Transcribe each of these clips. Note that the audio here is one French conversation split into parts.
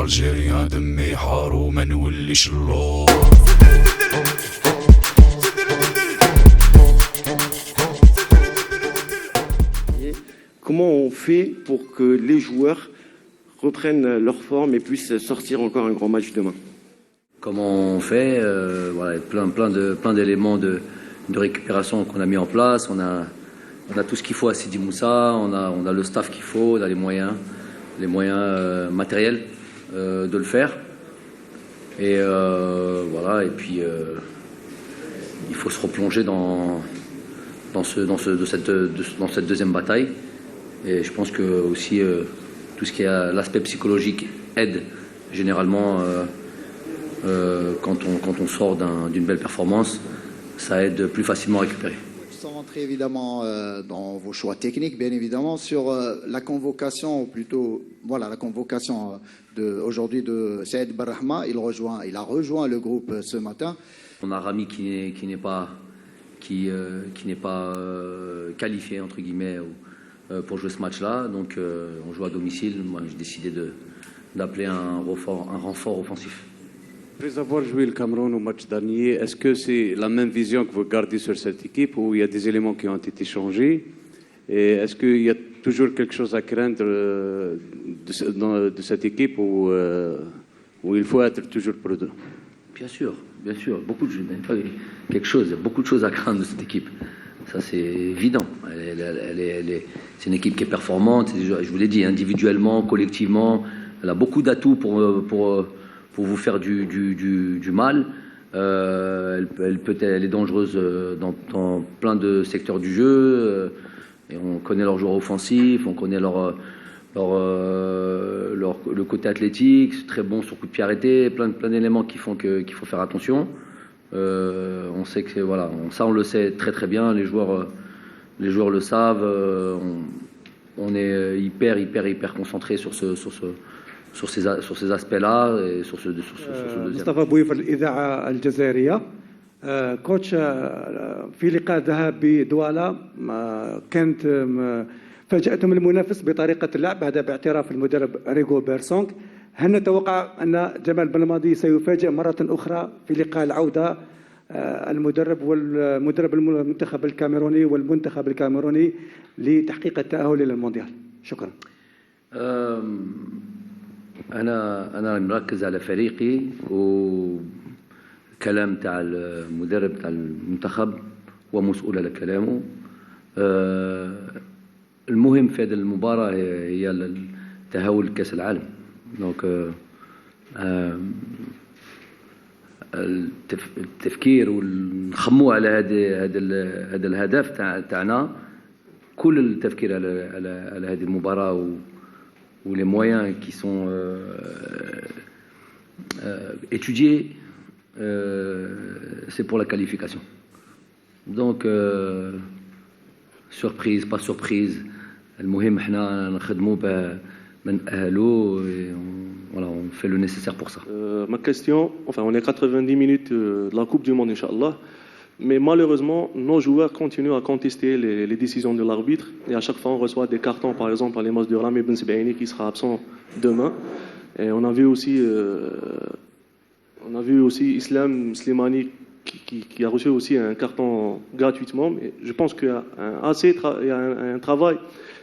الجيريان دمي حار وما نوليش اللور. Comment on fait pour que les joueurs reprennent leur forme et puissent sortir encore un grand match demain? Comment on fait? Voilà, plein d'éléments de récupération qu'on a mis en place. On a tout ce qu'il faut à Sidi Moussa, on a le staff qu'il faut, on a les moyens matériels de le faire. Et voilà, et puis il faut se replonger dans cette deuxième bataille. Et je pense que aussi tout ce qui est l'aspect psychologique aide généralement quand on sort d'une belle performance, ça aide plus facilement à récupérer. Sans rentrer évidemment dans vos choix techniques, bien évidemment, sur la convocation, ou plutôt voilà la convocation aujourd'hui de Saïd Benrahma, il a rejoint le groupe ce matin. On a Rami qui n'est pas qualifié entre guillemets pour jouer ce match-là, donc on joue à domicile. Moi, j'ai décidé d'appeler un renfort offensif. Après avoir joué le Cameroun au match dernier, est-ce que c'est la même vision que vous gardez sur cette équipe ou il y a des éléments qui ont été changés? Et est-ce qu'il y a toujours quelque chose à craindre de cette équipe où il faut être toujours prudent? Bien sûr, beaucoup de choses, il y a beaucoup de choses à craindre de cette équipe. Ça, c'est évident. C'est une équipe qui est performante. Je vous l'ai dit, individuellement, collectivement, elle a beaucoup d'atouts pour vous faire du mal. Elle est dangereuse dans plein de secteurs du jeu. Et on connaît leurs joueurs offensifs, on connaît le côté athlétique, très bon sur coup de pied arrêté, plein d'éléments qui font qu'il faut faire attention. On sait que voilà, ça on le sait très très bien. Les joueurs le savent. On est hyper concentré sur ces aspects-là et sur ce deuxième. مصطفى بويف الإذاعة الجزائرية. كوتش في لقاء ذهاب بدوالا كانت فاجأتم المنافس بطريقة اللعب، هذا باعتراف المدرب ريغو بيرسونغ. هل نتوقع أن جمال بلماضي سيفاجئ مرة أخرى في لقاء العودة المدرب المنتخب الكاميروني والمنتخب الكاميروني لتحقيق التأهل إلى المونديال؟ شكرا. أنا مركز على فريقي وكلام تاع المدرب تاع المنتخب هو مسؤول على كلامه. المهم في هذه المباراة هي التأهل لكأس العالم. دونك التفكير ونخمو على هذا الهدف تاعنا، كل التفكير على هذه المباراة où les moyens qui sont étudiés, c'est pour la qualification. Donc, surprise, pas surprise, المهم احنا نخدموا من أهله et on fait le nécessaire pour ça. Ma question, enfin on est 90 minutes de la Coupe du Monde, Inch'Allah, mais malheureusement nos joueurs continuent à contester les décisions de l'arbitre et à chaque fois on reçoit des cartons, par exemple à l'image de Rami Ben Sebaini qui sera absent demain. Et on a vu aussi Islam Slimani qui a reçu aussi un carton gratuitement. Mais je pense qu'il y a un travail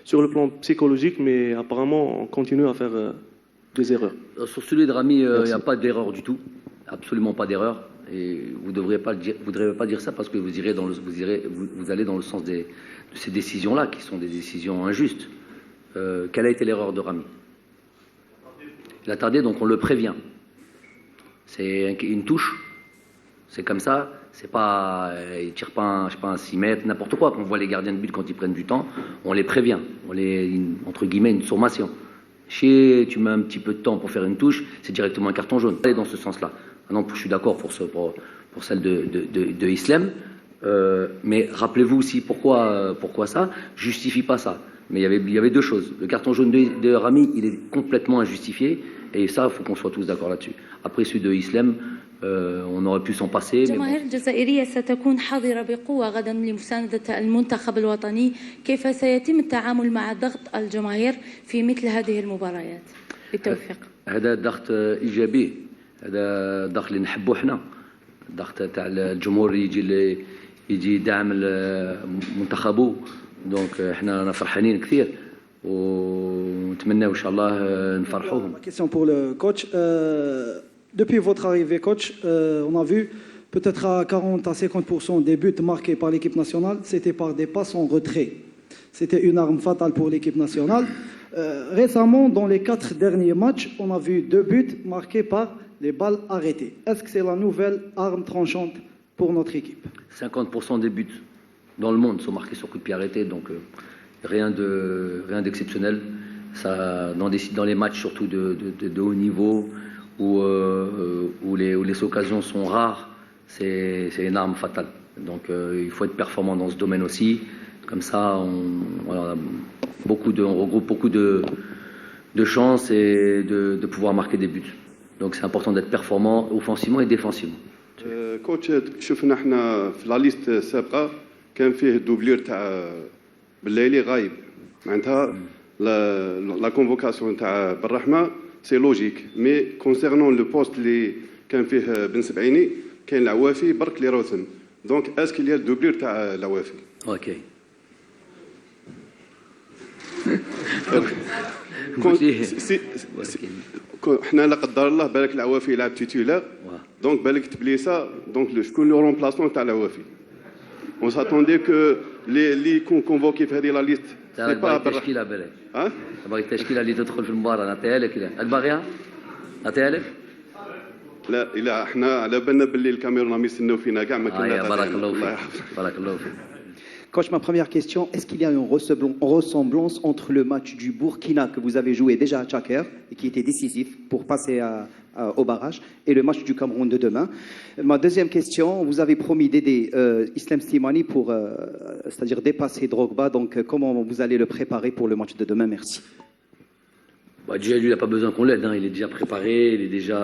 sur le plan psychologique, mais apparemment on continue à faire des erreurs. Sur celui de Rami, il n'y a pas d'erreur du tout, absolument pas d'erreur. Et vous ne devriez pas dire ça parce que vous allez dans le sens de ces décisions-là qui sont des décisions injustes. Quelle a été l'erreur de Rami? Il a tardé, donc on le prévient. C'est une touche, c'est comme ça. C'est pas, ils tirent pas un 6 mètres, n'importe quoi. Quand on voit les gardiens de but quand ils prennent du temps, on les prévient. Entre guillemets, une sommation. Tu mets un petit peu de temps pour faire une touche, c'est directement un carton jaune. Allez dans ce sens-là. Maintenant, je suis d'accord pour celle de Islam, mais rappelez-vous aussi pourquoi ça justifie pas ça. Mais il y avait deux choses. Le carton jaune de Rami, il est complètement injustifié, et ça, il faut qu'on soit tous d'accord là-dessus. Après celui de Islam, on aurait pu s'en passer. الجماهير الجزائرية ستكون حاضرة بقوة غدا لمساندة المنتخب الوطني. كيف سيتم التعامل مع ضغط الجماهير في مثل هذه المباريات؟ بالتوفيق. هذا ضغط ايجابي، هذا ضغط اللي نحبوه احنا، ضغط تاع الجمهور يجي يدعم منتخبه. دونك احنا فرحانين كثير ونتمنى ان شاء الله نفرحوهم. Question pour le coach. Depuis votre arrivée, coach, on a vu peut-être à 40 à 50% des buts marqués par l'équipe nationale, c'était par des passes en retrait. C'était une arme fatale pour l'équipe nationale. Récemment, dans les 4 derniers matchs, on a vu 2 buts marqués par les balles arrêtées. Est-ce que c'est la nouvelle arme tranchante pour notre équipe? 50% des buts dans le monde sont marqués sur coup de pied arrêté, donc rien d'exceptionnel. Ça, dans les matchs surtout de haut niveau, où les occasions sont rares, c'est une arme fatale. Donc il faut être performant dans ce domaine aussi. Comme ça, on regroupe beaucoup de chances et de pouvoir marquer des buts. Donc c'est important d'être performant offensivement et défensivement. كوتش شفنا احنا في لا ليست السابقه كان فيه دوبلير تاع بالليلي غايب معناتها لا كونفوكاسيون تاع بالرحمه سي لوجيك مي كونسيرنون لو بوست اللي كان فيه بن سبعيني كاين العوافي برك لي روثم دونك اسكو ليا الدوبلير تاع العوافي. اوكي. حنا لا قدر الله بالك العوافي يلعب تيتولار دونك بالك تبليسا دونك شكون لو رومبلاسمون تاع العوافي اون ساتوندي كو لي كونفوكي في هذه لا ليست سي با التشكيله بالك باغي التشكيله اللي تدخل في المباراه نعطيها لك لا باغيها نعطيها لك لا الا احنا على بالنا باللي الكاميرون راهم يستناو فينا كاع ما كنا بارك الله فيك بارك الله فيك. Coach, ma première question, est-ce qu'il y a une ressemblance entre le match du Burkina que vous avez joué déjà à Tchaker et qui était décisif pour passer au barrage et le match du Cameroun de demain? Ma deuxième question, vous avez promis d'aider Islam Slimani pour, c'est-à-dire dépasser Drogba, donc comment vous allez le préparer pour le match de demain? Merci. Bah, déjà, lui, il n'a pas besoin qu'on l'aide, hein. Il est déjà préparé, il est déjà...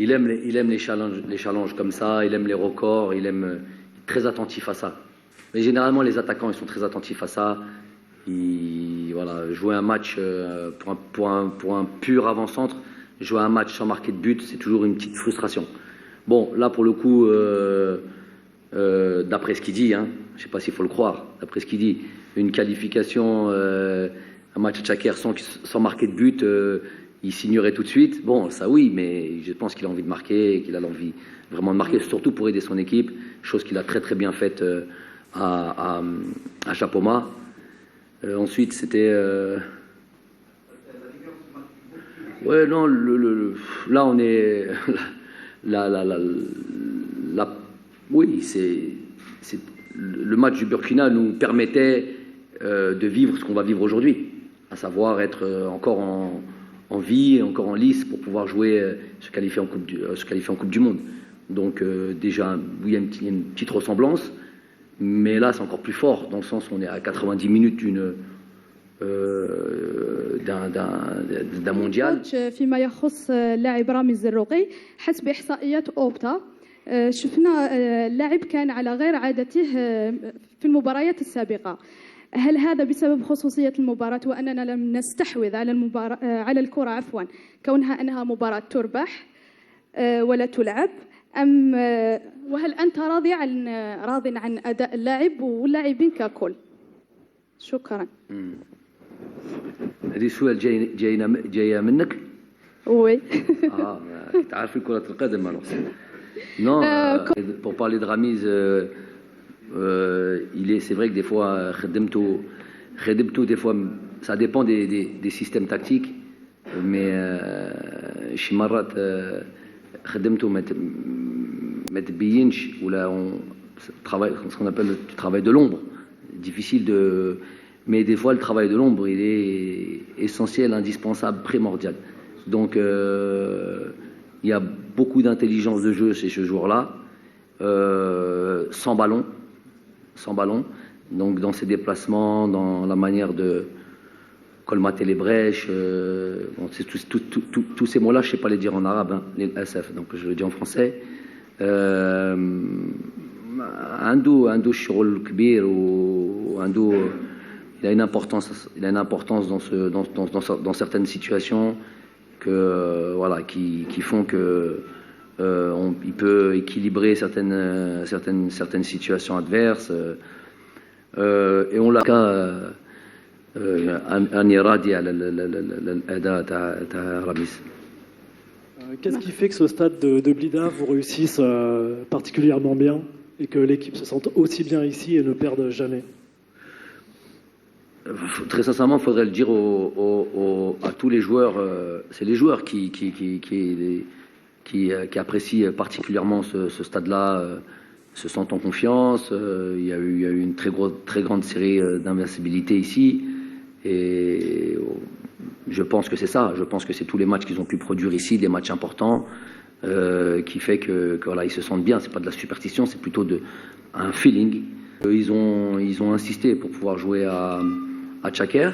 il aime les challenges comme ça, il aime les records, il est très attentif à ça. Mais généralement, les attaquants, ils sont très attentifs à ça. Jouer un match pour un pur avant-centre, jouer un match sans marquer de but, c'est toujours une petite frustration. Bon, là, pour le coup, d'après ce qu'il dit, hein, je ne sais pas s'il faut le croire, d'après ce qu'il dit, une qualification, un match à Tchaker sans marquer de but, il signerait tout de suite. Bon, ça oui, mais je pense qu'il a envie de marquer, qu'il a l'envie vraiment de marquer, surtout pour aider son équipe, chose qu'il a très très bien faite à Chapoma. Ensuite, c'était... Ouais, non, là, on est... oui, le match du Burkina nous permettait de vivre ce qu'on va vivre aujourd'hui, à savoir être encore en vie, encore en lice pour pouvoir jouer, se qualifier en Coupe du Monde. Donc déjà, oui, il y a une petite ressemblance. Mais là, c'est encore plus fort, dans le sens où on est à 90 minutes d'un mondial. فيما يخص اللاعب رامي الزروقي حسب إحصائيات أوبتا شفنا اللاعب كان على غير عادته في المباريات السابقة. هل هذا بسبب خصوصية المباراة وأننا لم نستحوذ على الكرة عفوا كونها أنها مباراة تربح ولا تلعب أم وهل أنت راض عن أداء اللاعب واللاعبين ككل؟ شكرا. هذه السؤال جاية منك؟ وي. تعرفي كرة القدم alors. Non, pour parler de Ramiz, c'est vrai que des fois, Khedemto, des fois, ça dépend des systèmes tactiques, mais chez Marat, Khedemto ما تبينش ولا ce qu'on appelle le travail de l'ombre, difficile de... Mais des fois, le travail de l'ombre, il est essentiel, indispensable, primordial. Donc, il y a beaucoup d'intelligence de jeu chez ce joueur-là, sans ballon. Donc, dans ses déplacements, dans la manière de colmater les brèches, tous ces mots-là, je ne sais pas les dire en arabe, hein, les SF, donc je le dis en français. عنده شغل كبير وعنده il a une importance dans certaines situations voilà, qui font que il peut équilibrer certaines situations adverses. Et on l'a qu'à un iradi à l'Ada Ramis. Qu'est-ce qui fait que ce stade de Blida vous réussisse particulièrement bien et que l'équipe se sente aussi bien ici et ne perde jamais? Très sincèrement, il faudrait le dire à tous les joueurs. C'est les joueurs qui apprécient particulièrement ce stade-là, se sentent en confiance. Il y a eu une très grande série d'invincibilité ici. Et je pense que c'est ça. Je pense que c'est tous les matchs qu'ils ont pu produire ici, des matchs importants, qui fait que voilà, ils se sentent bien. C'est pas de la superstition, c'est plutôt un feeling. Ils ont insisté pour pouvoir jouer à Tchaker.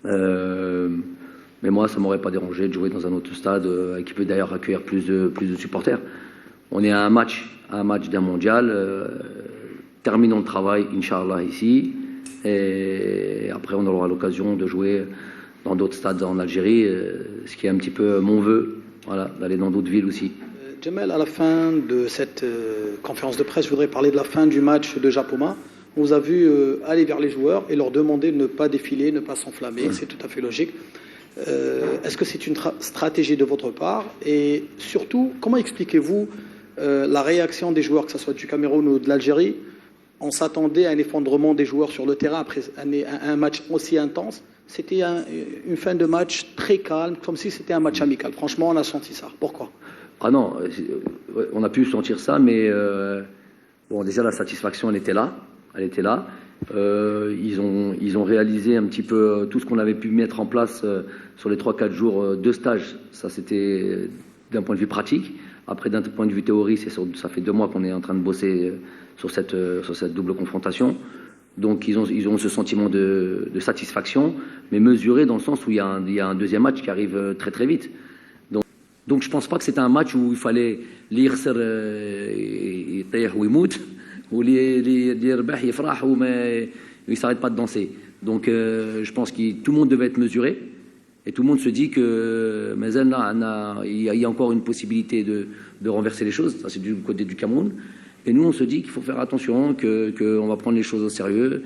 Mais moi, ça m'aurait pas dérangé de jouer dans un autre stade qui peut d'ailleurs accueillir plus de supporters. On est à un match d'un mondial. Terminons le travail, Inch'Allah, ici. Et après, on aura l'occasion de jouer dans d'autres stades en Algérie, ce qui est un petit peu mon vœu, voilà, d'aller dans d'autres villes aussi. Djamel, à la fin de cette conférence de presse, je voudrais parler de la fin du match de Japoma. On vous a vu aller vers les joueurs et leur demander de ne pas défiler, ne pas s'enflammer. C'est tout à fait logique. Est-ce que c'est une stratégie de votre part? Et surtout, comment expliquez-vous la réaction des joueurs, que ce soit du Cameroun ou de l'Algérie? On s'attendait à un effondrement des joueurs sur le terrain après un match aussi intense. C'était une fin de match très calme, comme si c'était un match amical. Franchement, on a senti ça. Pourquoi? Ah non, on a pu sentir ça, mais bon, déjà la satisfaction, elle était là. Ils ont réalisé un petit peu tout ce qu'on avait pu mettre en place sur les 3-4 jours de stage. Ça, c'était d'un point de vue pratique. Après, d'un point de vue théorie, ça fait 2 mois qu'on est en train de bosser sur cette double confrontation. Donc, ils ont ce sentiment de satisfaction, mais mesuré dans le sens où il y a un deuxième match qui arrive très très vite. Donc je ne pense pas que c'était un match où il fallait l'Irser ou Imout, ou l'Irbah Yefrah, ou il ne s'arrête pas de danser. Donc je pense que tout le monde devait être mesuré. Et tout le monde se dit que il y a encore une possibilité de renverser les choses. Ça, c'est du côté du Cameroun. Et nous, on se dit qu'il faut faire attention, qu'on va prendre les choses au sérieux